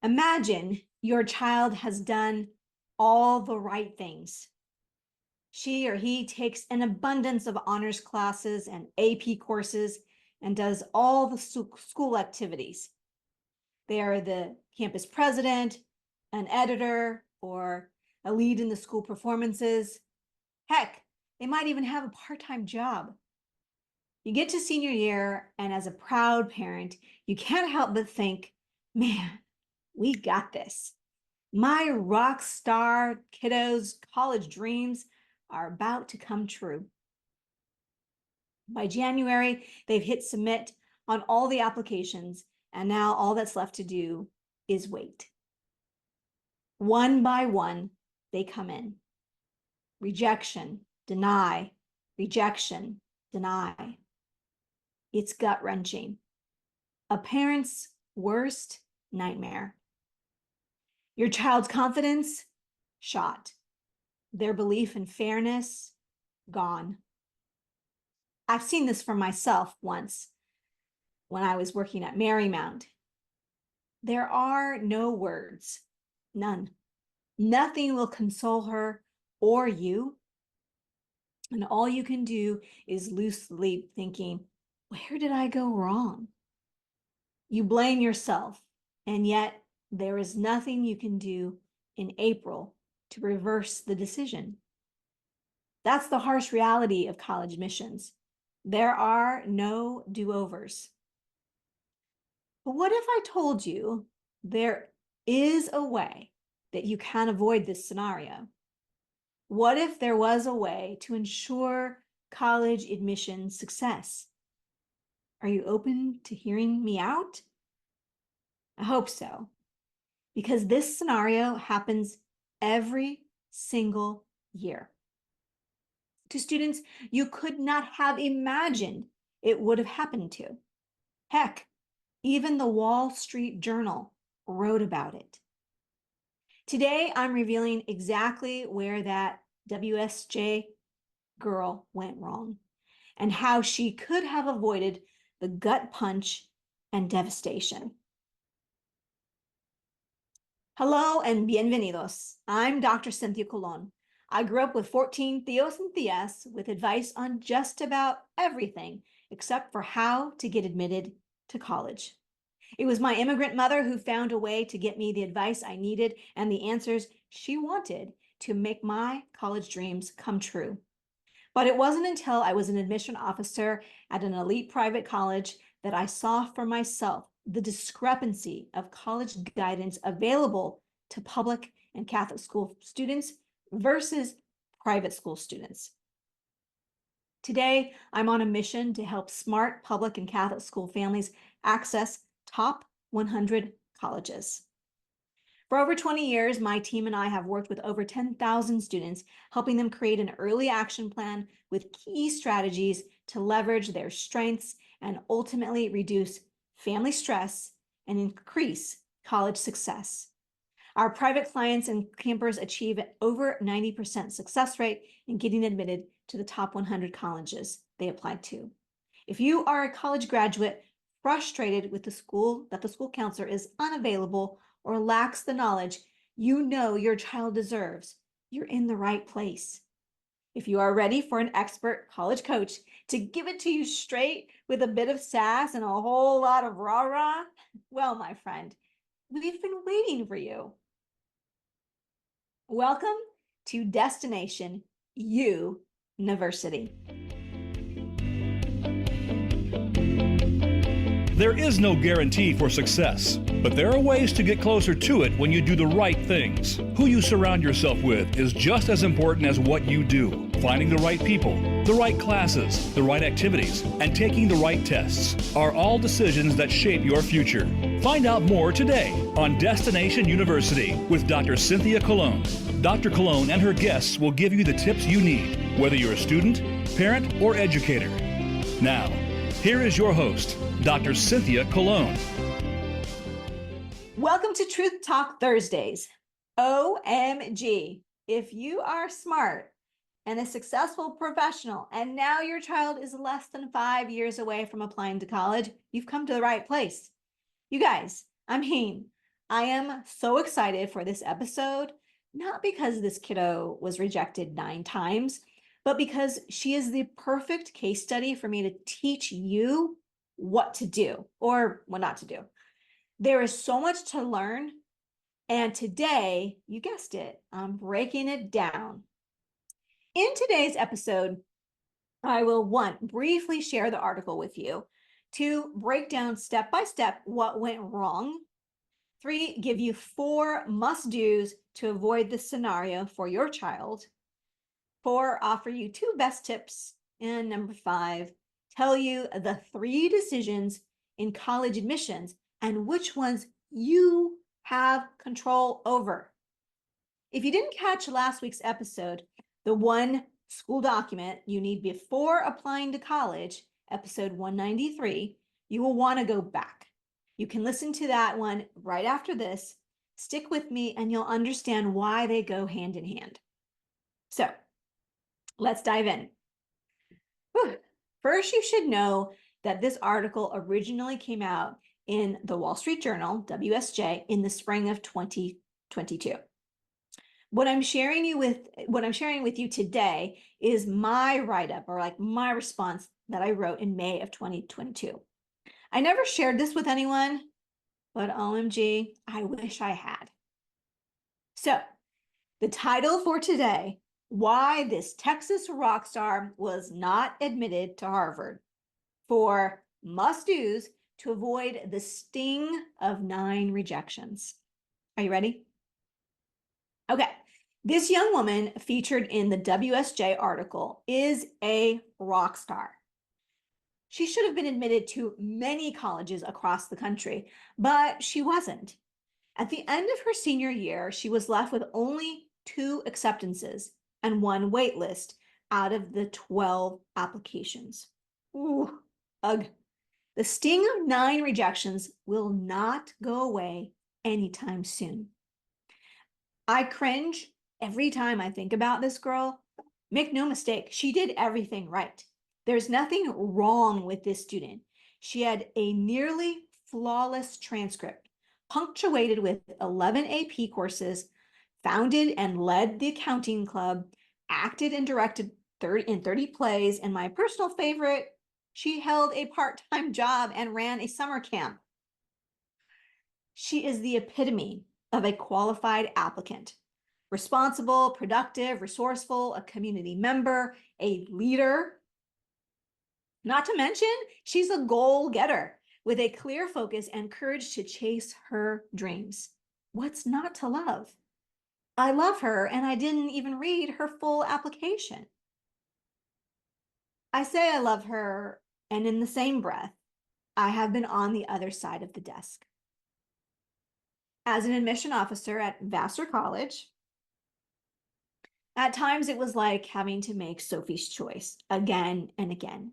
Imagine your child has done all the right things. She or he takes an abundance of honors classes and AP courses and does all the school activities. They are the campus president, an editor, or a lead in the school performances. Heck, they might even have a part-time job. You get to senior year, and as a proud parent, you can't help but think, man, we got this. My rock star kiddos' college dreams are about to come true. By January, they've hit submit on all the applications, and now all that's left to do is wait. One by one, they come in. Rejection, deny, rejection, deny. It's gut-wrenching. A parent's worst nightmare. Your child's confidence, shot. Their belief in fairness, gone. I've seen this for myself once when I was working at Marymount. There are no words, none. Nothing will console her or you. And all you can do is lose sleep thinking, where did I go wrong? You blame yourself, and yet there is nothing you can do in April to reverse the decision. That's the harsh reality of college admissions. There are no do-overs. But what if I told you there is a way that you can avoid this scenario? What if there was a way to ensure college admission success? Are you open to hearing me out? I hope so, because this scenario happens every single year. To students you could not have imagined it would have happened to. Heck, even the Wall Street Journal wrote about it. Today, I'm revealing exactly where that WSJ girl went wrong and how she could have avoided the gut punch and devastation. Hello and bienvenidos. I'm Dr. Cynthia Colon. I grew up with 14 tios and tias with advice on just about everything except for how to get admitted to college. It was my immigrant mother who found a way to get me the advice I needed and the answers she wanted to make my college dreams come true. But it wasn't until I was an admission officer at an elite private college that I saw for myself the discrepancy of college guidance available to public and Catholic school students versus private school students. Today, I'm on a mission to help smart public and Catholic school families access top 100 colleges. For over 20 years, my team and I have worked with over 10,000 students, helping them create an early action plan with key strategies to leverage their strengths and ultimately reduce family stress and increase college success. Our private clients and campers achieve an over 90% success rate in getting admitted to the top 100 colleges they applied to. If you are a college graduate frustrated with the school counselor is unavailable or lacks the knowledge you know your child deserves, you're in the right place. If you are ready for an expert college coach to give it to you straight with a bit of sass and a whole lot of rah-rah, well, my friend, we've been waiting for you. Welcome to Destination YOUniversity. There is no guarantee for success, but there are ways to get closer to it when you do the right things. Who you surround yourself with is just as important as what you do. Finding the right people, the right classes, the right activities, and taking the right tests are all decisions that shape your future. Find out more today on Destination YOUniversity with Dr. Cynthia Colon. Dr. Colon and her guests will give you the tips you need, whether you're a student, parent, or educator. Now, here is your host, Dr. Cynthia Colon. Welcome to Truth Talk Thursdays. OMG, if you are smart and a successful professional and now your child is less than 5 years away from applying to college, you've come to the right place. You guys, I am so excited for this episode, not because this kiddo was rejected 9 times, but because she is the perfect case study for me to teach you what to do or what not to do. There is so much to learn. And today, you guessed it, I'm breaking it down. In today's episode, I will, 1, briefly share the article with you, 2, break down step by step what went wrong, 3, give you 4 must-dos to avoid this scenario for your child, 4, offer you 2 best tips, and number 5, tell you the 3 decisions in college admissions and which ones you have control over. If you didn't catch last week's episode, the 1 school document you need before applying to college, episode 193, you will want to go back. You can listen to that one right after this. Stick with me and you'll understand why they go hand in hand. So let's dive in. Whew. First, you should know that this article originally came out in the Wall Street Journal, WSJ, in the spring of 2022. What I'm sharing with you today is my write-up, or like my response that I wrote in May of 2022. I never shared this with anyone, but OMG, I wish I had. So the title for today, why this Texas rock star was not admitted to Harvard, 4 must-dos to avoid the sting of 9 rejections. Are you ready? Okay, this young woman featured in the WSJ article is a rock star. She should have been admitted to many colleges across the country, but she wasn't. At the end of her senior year, she was left with only 2 acceptances and 1 wait list out of the 12 applications. Ooh, ugh. The sting of 9 rejections will not go away anytime soon. I cringe every time I think about this girl. Make no mistake, she did everything right. There's nothing wrong with this student. She had a nearly flawless transcript, punctuated with 11 AP courses, founded and led the accounting club, acted and directed 30 plays, and my personal favorite, she held a part-time job and ran a summer camp. She is the epitome of a qualified applicant. Responsible, productive, resourceful, a community member, a leader. Not to mention, she's a goal getter with a clear focus and courage to chase her dreams. What's not to love? I love her, and I didn't even read her full application. I say I love her, and in the same breath, I have been on the other side of the desk. As an admission officer at Vassar College, at times it was like having to make Sophie's choice again and again.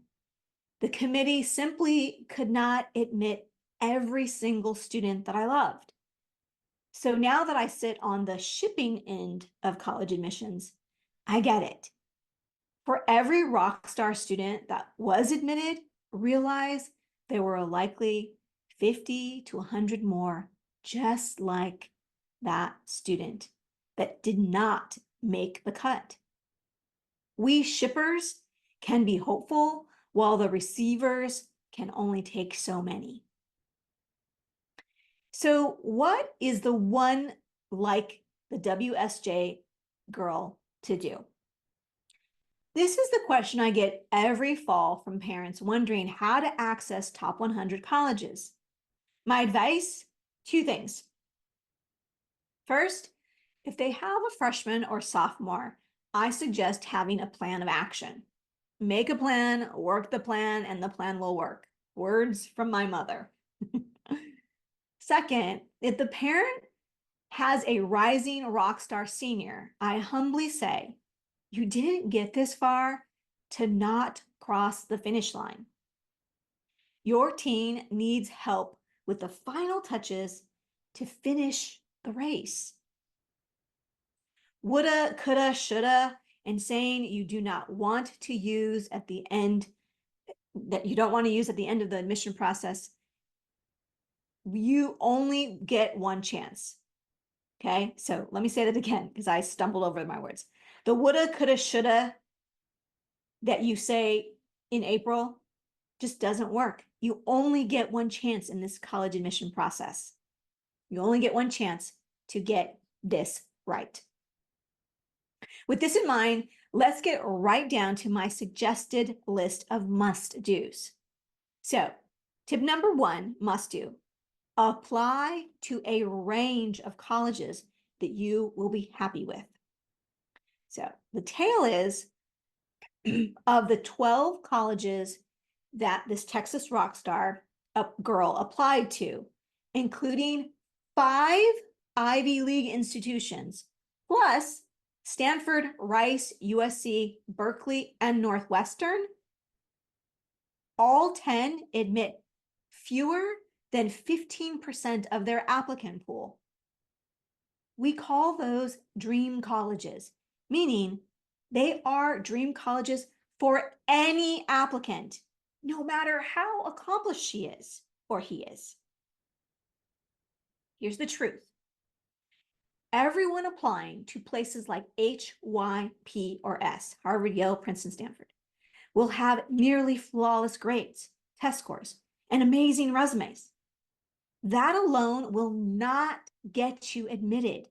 The committee simply could not admit every single student that I loved. So now that I sit on the shipping end of college admissions, I get it. For every Rockstar student that was admitted, realize there were likely 50 to 100 more just like that student that did not make the cut. We shippers can be hopeful while the receivers can only take so many. So what is the one like the WSJ girl to do? This is the question I get every fall from parents wondering how to access top 100 colleges. My advice, 2 things. First, if they have a freshman or sophomore, I suggest having a plan of action. Make a plan, work the plan, and the plan will work. Words from my mother. Second, if the parent has a rising rock star senior, I humbly say, you didn't get this far to not cross the finish line. Your teen needs help with the final touches to finish the race. Woulda, coulda, shoulda, and saying you do not want to use at the end, that you don't want to use at the end of the admission process, You only get one chance. Okay, so let me say that again because I stumbled over my words. The woulda, coulda, shoulda that you say in April just doesn't work. You only get one chance in this college admission process. You only get one chance to get this right. With this in mind, let's get right down to my suggested list of must-dos. So, tip number 1, must do. Apply to a range of colleges that you will be happy with. So, the tale is of the 12 colleges that this Texas Rockstar girl applied to, including 5 Ivy League institutions, plus Stanford, Rice, USC, Berkeley, and Northwestern, all 10 admit fewer than 15% of their applicant pool. We call those dream colleges, meaning they are dream colleges for any applicant, no matter how accomplished she is or he is. Here's the truth. Everyone applying to places like H, Y, P, or S, Harvard, Yale, Princeton, Stanford, will have nearly flawless grades, test scores, and amazing resumes. That alone will not get you admitted.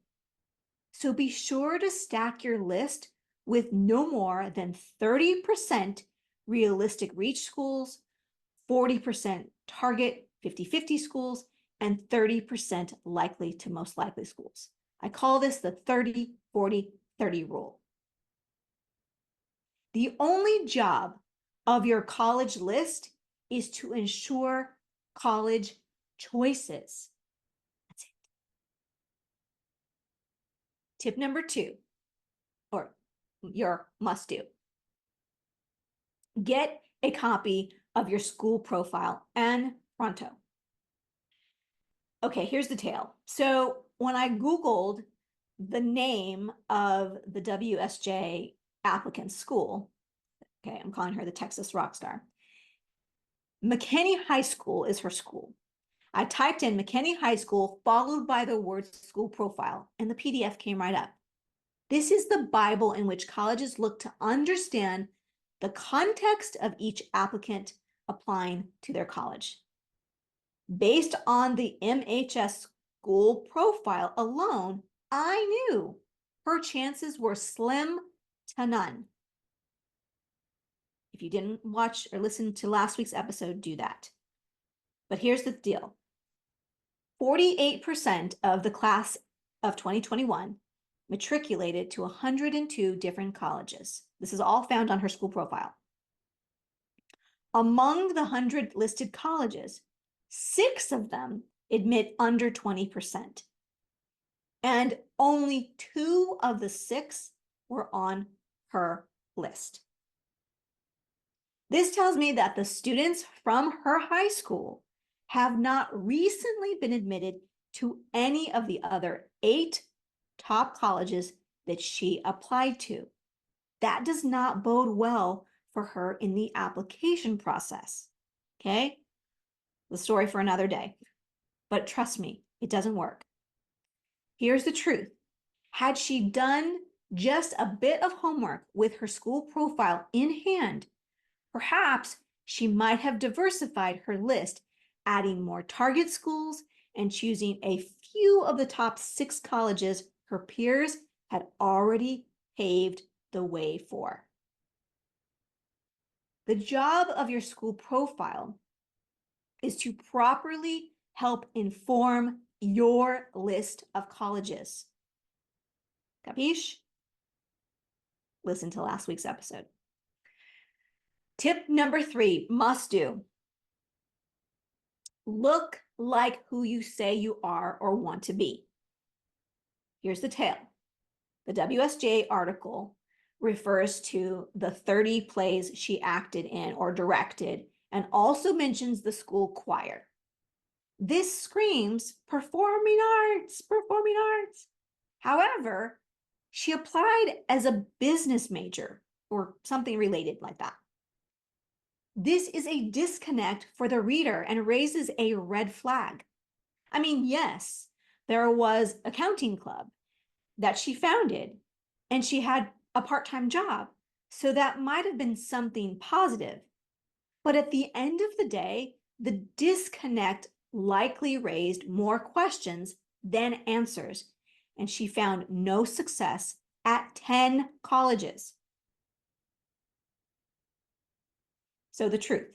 So be sure to stack your list with no more than 30% realistic reach schools, 40% target 50-50 schools, and 30% likely to most likely schools. I call this the 30-40-30 rule. The only job of your college list is to ensure college choices. That's it. Tip number 2, or your must do. Get a copy of your school profile and pronto. Okay, here's the tale. So when I Googled the name of the WSJ applicant school, okay, I'm calling her the Texas Rockstar, McKinney High School is her school. I typed in McKinney High School followed by the word school profile, and the PDF came right up. This is the Bible in which colleges look to understand the context of each applicant applying to their college. Based on the MHS school profile alone, I knew her chances were slim to none. If you didn't watch or listen to last week's episode, do that. But here's the deal. 48% of the class of 2021 matriculated to 102 different colleges. This is all found on her school profile. Among the 100 listed colleges, 6 of them admit under 20%. And only 2 of the 6 were on her list. This tells me that the students from her high school have not recently been admitted to any of the other 8 top colleges that she applied to. That does not bode well for her in the application process. Okay? The story for another day. But trust me, it doesn't work. Here's the truth. Had she done just a bit of homework with her school profile in hand, perhaps she might have diversified her list, adding more target schools and choosing a few of the top 6 colleges her peers had already paved the way for. The job of your school profile is to properly help inform your list of colleges. Capiche? Listen to last week's episode. Tip number 3, must do. Look like who you say you are or want to be. Here's the tale. The WSJ article refers to the 30 plays she acted in or directed, and also mentions the school choir. This screams performing arts, performing arts. However, she applied as a business major or something related like that. This is a disconnect for the reader and raises a red flag. I mean, yes, there was a counting club that she founded, and she had a part-time job. So that might have been something positive. But at the end of the day, the disconnect likely raised more questions than answers, and she found no success at 10 colleges. So the truth,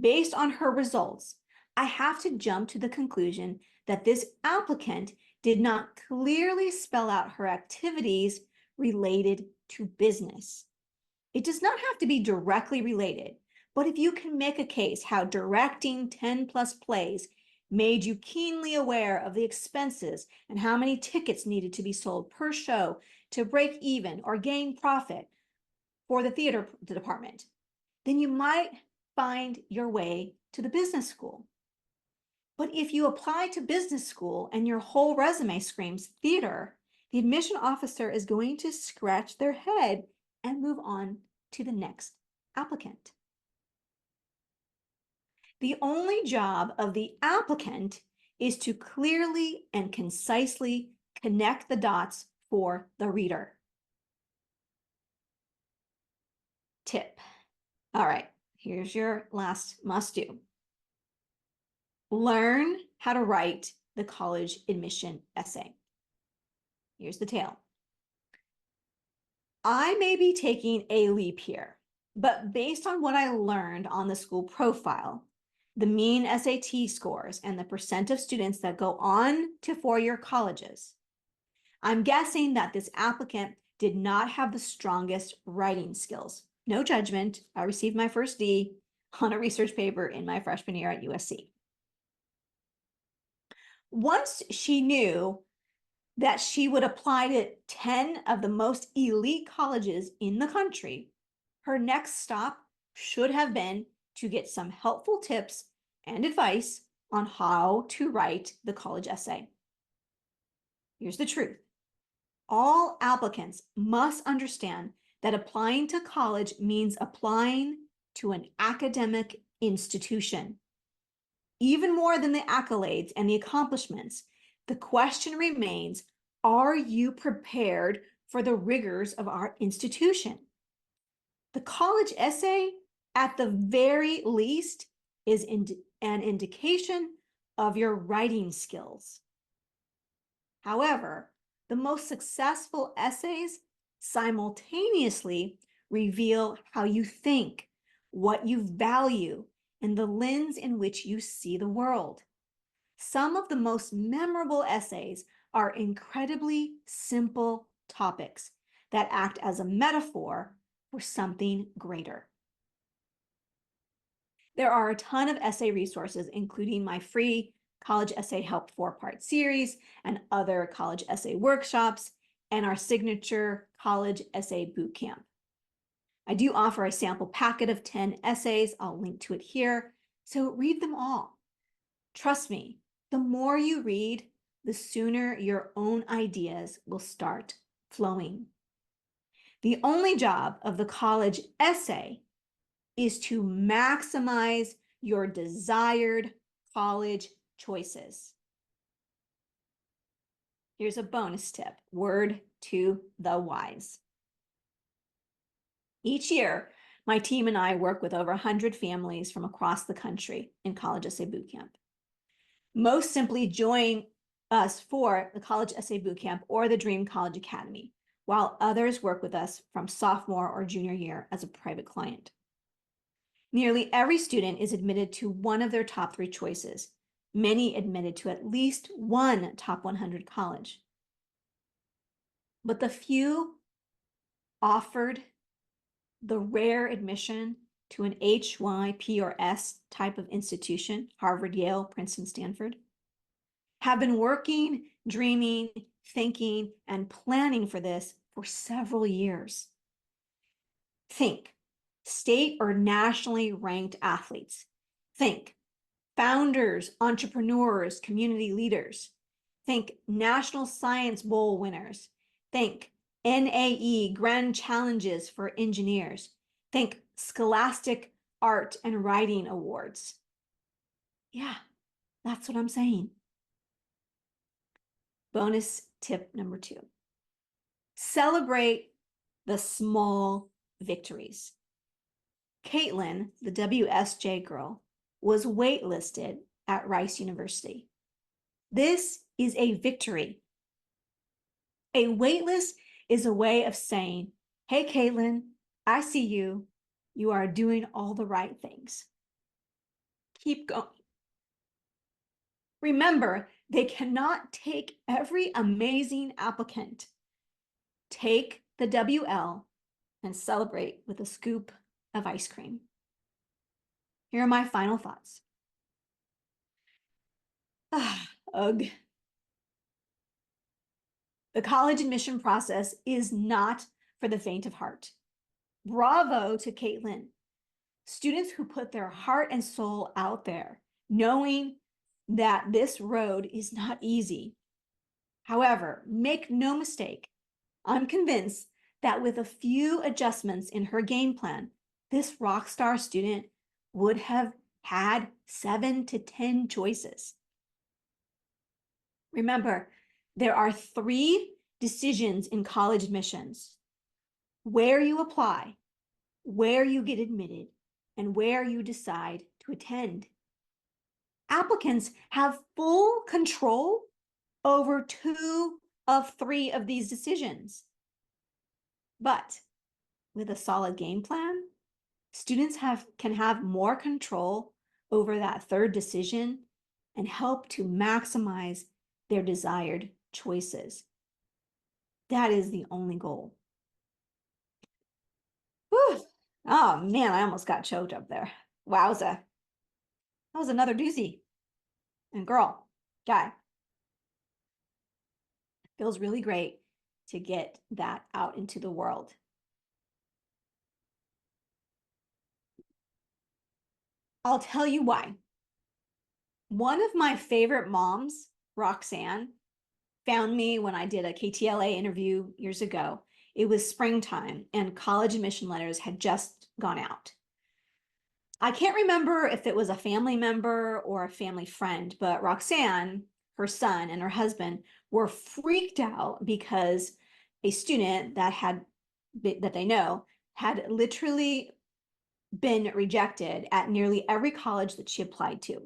based on her results, I have to jump to the conclusion that this applicant did not clearly spell out her activities related to business. It does not have to be directly related, but if you can make a case how directing 10 plus plays made you keenly aware of the expenses and how many tickets needed to be sold per show to break even or gain profit for the theater department, then you might find your way to the business school. But if you apply to business school and your whole resume screams theater, the admission officer is going to scratch their head and move on to the next applicant. The only job of the applicant is to clearly and concisely connect the dots for the reader. Tip. All right, here's your last must-do. Learn how to write the college admission essay. Here's the tale. I may be taking a leap here, but based on what I learned on the school profile, the mean SAT scores, and the percent of students that go on to four-year colleges, I'm guessing that this applicant did not have the strongest writing skills. No judgment. I received my first D on a research paper in my freshman year at USC. Once she knew that she would apply to 10 of the most elite colleges in the country, her next stop should have been to get some helpful tips and advice on how to write the college essay. Here's the truth. All applicants must understand that applying to college means applying to an academic institution. Even more than the accolades and the accomplishments, the question remains, are you prepared for the rigors of our institution? The college essay, at the very least, is an indication of your writing skills. However, the most successful essays simultaneously reveal how you think, what you value, and the lens in which you see the world. Some of the most memorable essays are incredibly simple topics that act as a metaphor for something greater. There are a ton of essay resources, including my free College Essay Help 4-part series and other college essay workshops, and our signature College Essay Bootcamp. I do offer a sample packet of 10 essays. I'll link to it here. So read them all. Trust me, the more you read, the sooner your own ideas will start flowing. The only job of the college essay is to maximize your desired college choices. Here's a bonus tip, word to the wise. Each year, my team and I work with over 100 families from across the country in College Essay Bootcamp. Most simply join us for the College Essay Bootcamp or the Dream College Academy, while others work with us from sophomore or junior year as a private client. Nearly every student is admitted to one of their top 3 choices, many admitted to at least one top 100 college. But the few offered the rare admission to an H, Y, P, or S type of institution, Harvard, Yale, Princeton, Stanford, have been working, dreaming, thinking, and planning for this for several years. Think state or nationally ranked athletes. Think founders, entrepreneurs, community leaders. Think National Science Bowl winners. Think NAE Grand Challenges for engineers. Think Scholastic Art and Writing Awards. Yeah, that's what I'm saying. Bonus tip number 2. Celebrate the small victories. Caitlin, the WSJ girl, was waitlisted at Rice University. This is a victory. A waitlist is a way of saying, hey, Caitlin, I see you. You are doing all the right things. Keep going. Remember, they cannot take every amazing applicant. Take the WL and celebrate with a scoop of ice cream. Here are my final thoughts. Ugh. The college admission process is not for the faint of heart. Bravo to Caitlin. Students who put their heart and soul out there, knowing that this road is not easy. However, make no mistake, I'm convinced that with a few adjustments in her game plan, this Rockstar student would have had 7 to 10 choices. Remember, there are 3 decisions in college admissions: where you apply, where you get admitted, and where you decide to attend. Applicants have full control over 2 of 3 of these decisions. But with a solid game plan, students can have more control over that 3rd decision and help to maximize their desired choices. That is the only goal. Whew. Oh man, I almost got choked up there. Wowza. That was another doozy. And girl, guy, it feels really great to get that out into the world. I'll tell you why. One of my favorite moms, Roxanne, found me when I did a KTLA interview years ago. It was springtime and college admission letters had just gone out. I can't remember if it was a family member or a family friend, but Roxanne, her son, and her husband were freaked out because a student that they know had literally been rejected at nearly every college that she applied to.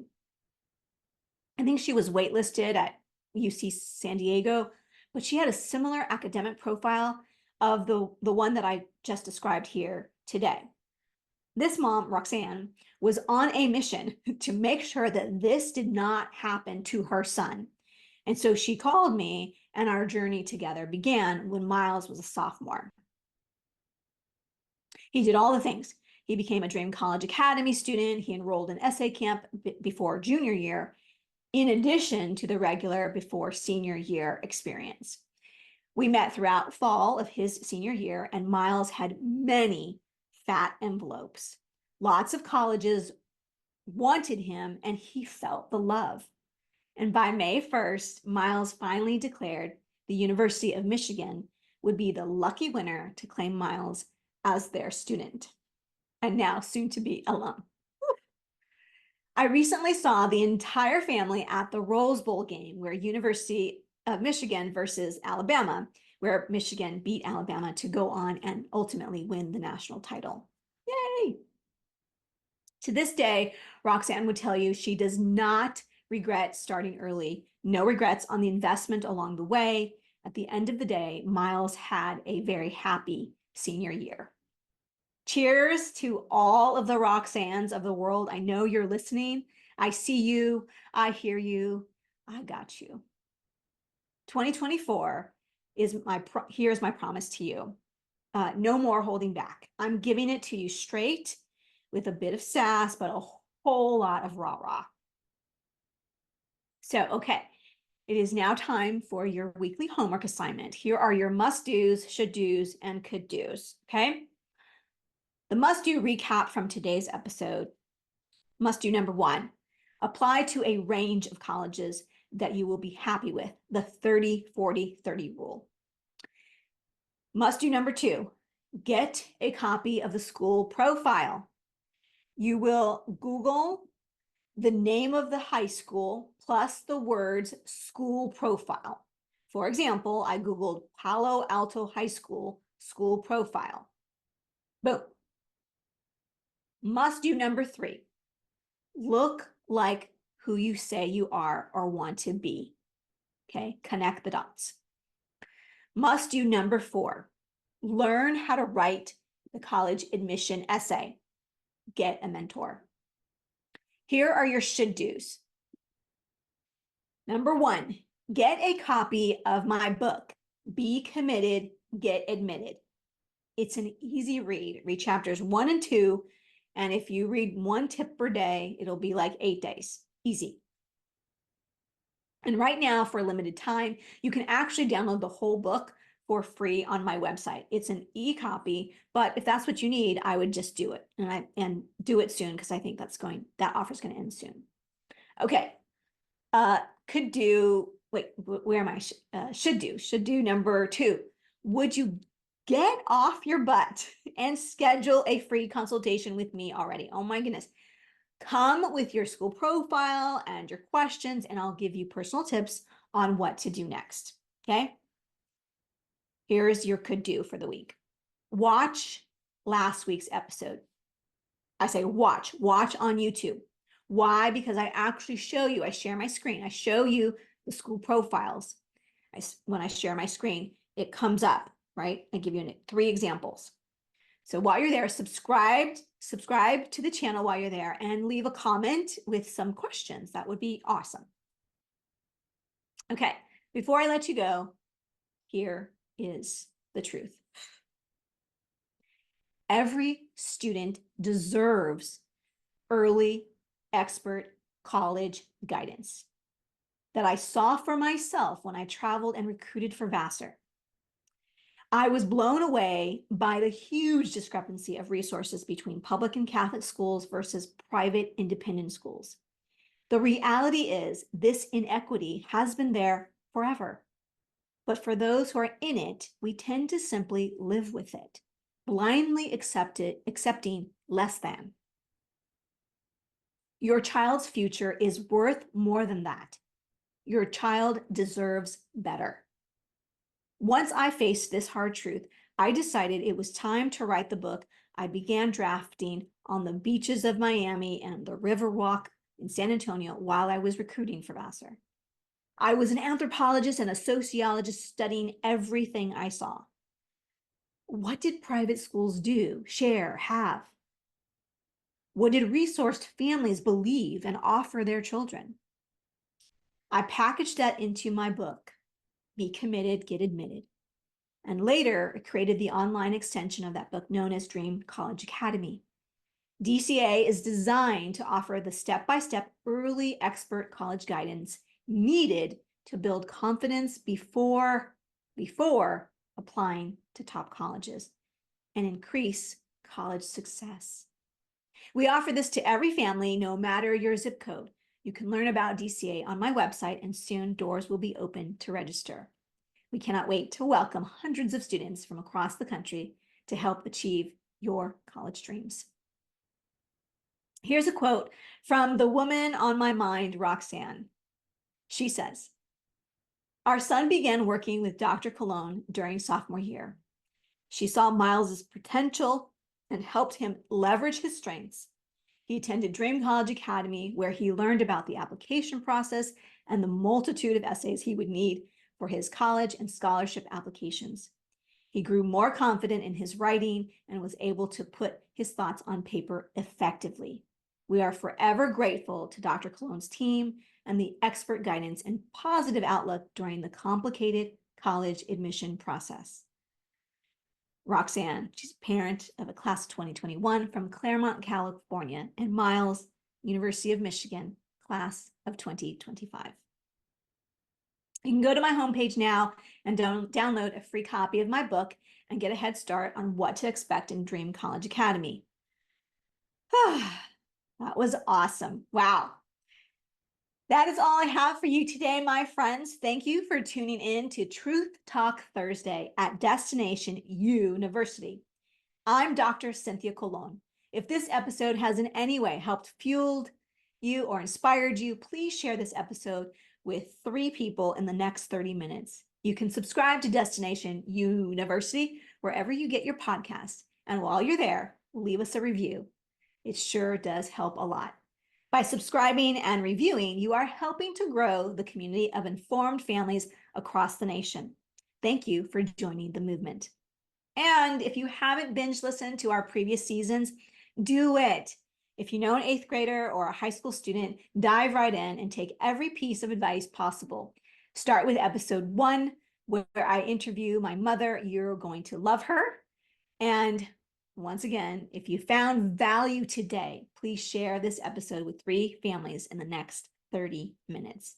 I think she was waitlisted at UC San Diego, but she had a similar academic profile of the one that I just described here today. This mom, Roxanne, was on a mission to make sure that this did not happen to her son. And so she called me, and our journey together began when Miles was a sophomore. He did all the things. He became a Dream College Academy student. He enrolled in essay camp before junior year, in addition to the regular before senior year experience. We met throughout fall of his senior year, and Miles had many fat envelopes. Lots of colleges wanted him, and he felt the love. And by May 1st, Miles finally declared the University of Michigan would be the lucky winner to claim Miles as their student, and now soon to be alum. I recently saw the entire family at the Rose Bowl game, where University of Michigan versus Alabama, where Michigan beat Alabama to go on and ultimately win the national title. Yay! To this day, Roxanne would tell you she does not regret starting early. No regrets on the investment along the way. At the end of the day, Miles had a very happy senior year. Cheers to all of the Roxannes of the world. I know you're listening. I see you. I hear you. I got you. 2024 is here's my promise to you. No more holding back. I'm giving it to you straight with a bit of sass, but a whole lot of rah-rah. So, okay, it is now time for your weekly homework assignment. Here are your must-dos, should-dos, and could-dos, okay? The must-do recap from today's episode. Must-do number 1, apply to a range of colleges that you will be happy with, the 30-40-30 rule. Must-do number 2, get a copy of the school profile. You will Google the name of the high school plus the words school profile. For example, I Googled Palo Alto High School school profile. Boom. Must do number 3. Look like who you say you are or want to be. Okay, connect the dots. Must do number 4. Learn how to write the college admission essay. Get a mentor. Here are your should do's. Number 1, get a copy of my book, Be Committed, Get Admitted. It's an easy read. Read chapters 1 and 2. And if you read 1 tip per day, it'll be like 8 days. Easy. And right now, for a limited time, you can actually download the whole book for free on my website. It's an e-copy, but if that's what you need, I would just do it and do it soon, because I think that offer is going to end soon. Okay. Could do, wait, where am I? Should do number 2. Would you get off your butt and schedule a free consultation with me already? Oh my goodness. Come with your school profile and your questions, and I'll give you personal tips on what to do next. Okay. Here's your could do for the week. Watch last week's episode. I say watch on YouTube. Why? Because I actually show you, I share my screen. I show you the school profiles. When I share my screen, it comes up, right? I give you 3 examples. So while you're there, subscribe to the channel while you're there, and leave a comment with some questions. That would be awesome. Okay, before I let you go, here is the truth. Every student deserves early expert college guidance that I saw for myself when I traveled and recruited for Vassar. I was blown away by the huge discrepancy of resources between public and Catholic schools versus private independent schools. The reality is this inequity has been there forever. But for those who are in it, we tend to simply live with it, blindly accepting less than. Your child's future is worth more than that. Your child deserves better. Once I faced this hard truth, I decided it was time to write the book I began drafting on the beaches of Miami and the Riverwalk in San Antonio while I was recruiting for Vassar. I was an anthropologist and a sociologist studying everything I saw. What did private schools do, share, have? What did resourced families believe and offer their children? I packaged that into my book, Be Committed, Get Admitted. And later, created the online extension of that book known as Dream College Academy. DCA is designed to offer the step-by-step early expert college guidance needed to build confidence before applying to top colleges and increase college success. We offer this to every family, no matter your zip code. You can learn about DCA on my website, and soon doors will be open to register. We cannot wait to welcome hundreds of students from across the country to help achieve your college dreams. Here's a quote from the woman on my mind, Roxanne. She says, "Our son began working with Dr. Cologne during sophomore year. She saw Miles's potential and helped him leverage his strengths. He attended Dream College Academy, where he learned about the application process and the multitude of essays he would need for his college and scholarship applications. He grew more confident in his writing and was able to put his thoughts on paper effectively. We are forever grateful to Dr. Cologne's team and the expert guidance and positive outlook during the complicated college admission process." Roxanne, she's a parent of a class of 2021 from Claremont, California, and Miles, University of Michigan, class of 2025. You can go to my homepage now and download a free copy of my book and get a head start on what to expect in Dream College Academy. That was awesome. Wow. That is all I have for you today, my friends. Thank you for tuning in to Truth Talk Thursday at Destination YOUniversity. I'm Dr. Cynthia Cologne. If this episode has in any way helped fueled you or inspired you, please share this episode with 3 people in the next 30 minutes. You can subscribe to Destination YOUniversity wherever you get your podcasts. And while you're there, leave us a review. It sure does help a lot. By subscribing and reviewing, you are helping to grow the community of informed families across the nation. Thank you for joining the movement. And if you haven't binge listened to our previous seasons, do it. If you know an 8th grader or a high school student, dive right in and take every piece of advice possible. Start with episode 1, where I interview my mother. You're going to love her. And once again, if you found value today, please share this episode with 3 families in the next 30 minutes.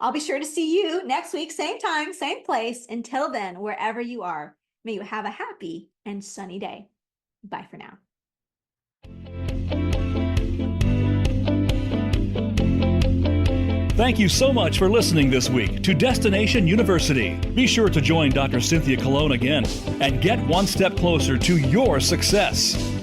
I'll be sure to see you next week, same time, same place. Until then, wherever you are, may you have a happy and sunny day. Bye for now. Thank you so much for listening this week to Destination University. Be sure to join Dr. Cynthia Colon again and get one step closer to your success.